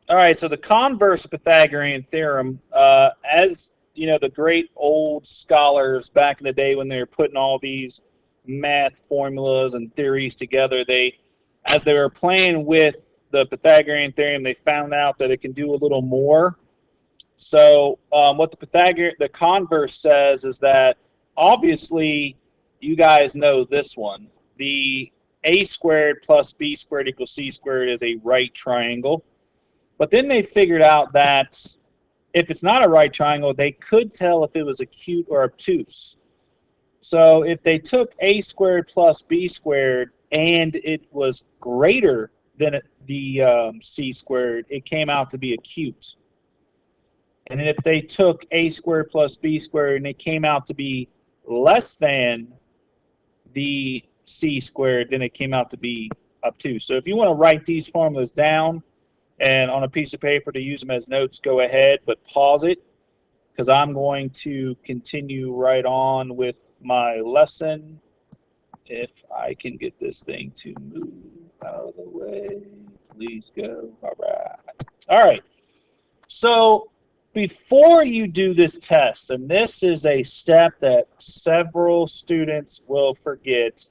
All right, so the converse of Pythagorean theorem, as you know, the great old scholars back in the day when they were putting all these math formulas and theories together, as they were playing with the Pythagorean theorem, they found out that it can do a little more. So what the converse says is that obviously you guys know this one. The a squared plus b squared equals c squared is a right triangle. But then they figured out that if it's not a right triangle, they could tell if it was acute or obtuse. So if they took a squared plus b squared and it was greater than the c squared, it came out to be acute. And if they took a squared plus b squared and it came out to be less than the c squared, then it came out to be obtuse. So if you want to write these formulas down and on a piece of paper to use them as notes, go ahead, but pause it because I'm going to continue right on with my lesson. If I can get this thing to move out of the way, please go. All right. All right. So before you do this test, and this is a step that several students will forget,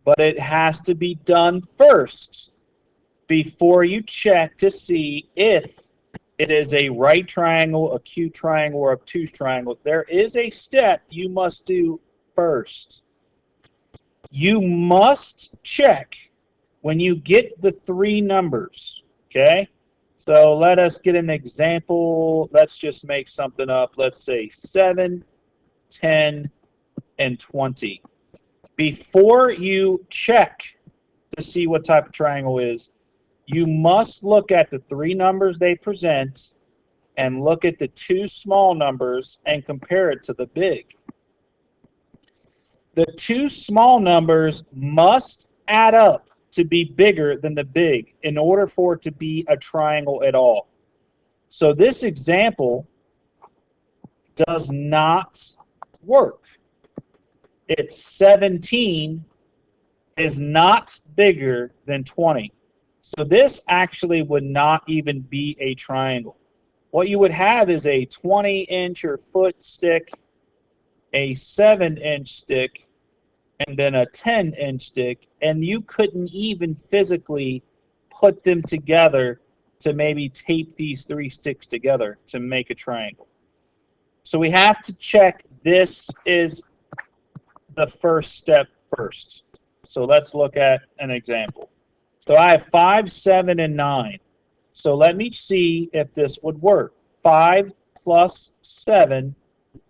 but it has to be done first before you check to see if it is a right triangle, acute triangle, or obtuse triangle. There is a step you must do first. You must check when you get the three numbers, okay? So let us get an example. Let's just make something up. Let's say 7, 10, and 20. Before you check to see what type of triangle is, you must look at the three numbers they present and look at the two small numbers and compare it to the big. The two small numbers must add up to be bigger than the big in order for it to be a triangle at all. So this example does not work. It's 17 is not bigger than 20. So this actually would not even be a triangle. What you would have is a 20-inch or foot stick, a 7-inch stick, and then a 10-inch stick, and you couldn't even physically put them together to maybe tape these three sticks together to make a triangle. So we have to check this is the first step first. So let's look at an example. So I have 5, 7, and 9. So let me see if this would work. 5 plus 7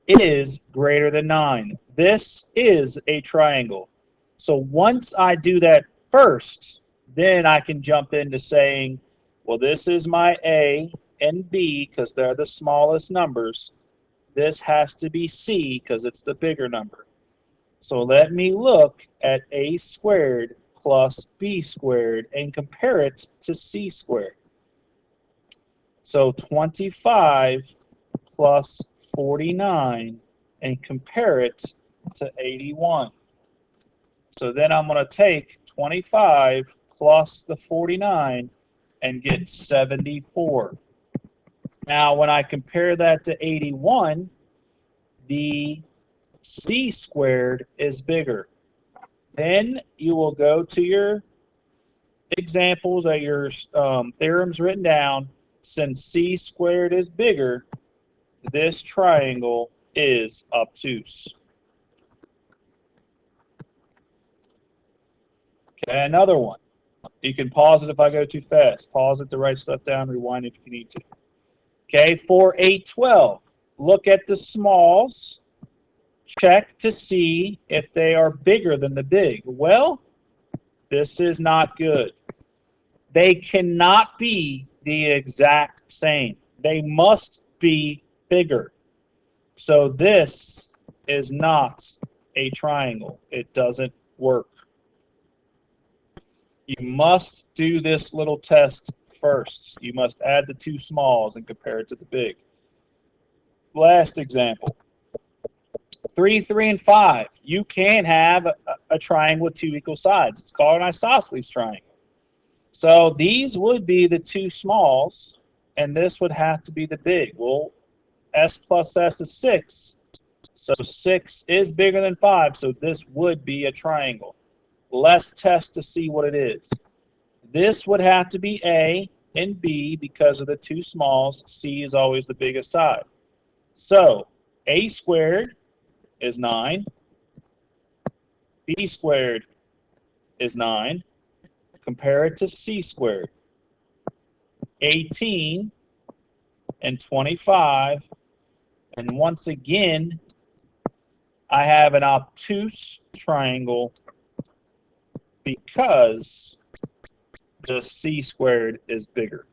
is greater than 9. This is a triangle. So once I do that first, then I can jump into saying, well, this is my A and B because they're the smallest numbers. This has to be C because it's the bigger number. So let me look at A squared plus B squared and compare it to C squared. So 25 plus 49 and compare it to 81. So then I'm going to take 25 plus the 49 and get 74. Now when I compare that to 81, the C squared is bigger. Then you will go to your examples or your theorems written down. Since C squared is bigger, this triangle is obtuse. Okay, another one. You can pause it if I go too fast. Pause it to write stuff down, rewind it if you need to. Okay, for 812, look at the smalls. Check to see if they are bigger than the big. Well, this is not good. They cannot be the exact same. They must be bigger. So this is not a triangle. It doesn't work. You must do this little test first. You must add the two smalls and compare it to the big. Last example. 3, 3, and 5. You can have a triangle with two equal sides. It's called an isosceles triangle. So these would be the two smalls, and this would have to be the big. Well, s plus s is 6. So 6 is bigger than 5, so this would be a triangle. Let's test to see what it is. This would have to be A and B because of the two smalls. C is always the biggest side. So A squared is 9. B squared is 9. Compare it to C squared. 18 and 25. And once again, I have an obtuse triangle because just C squared is bigger.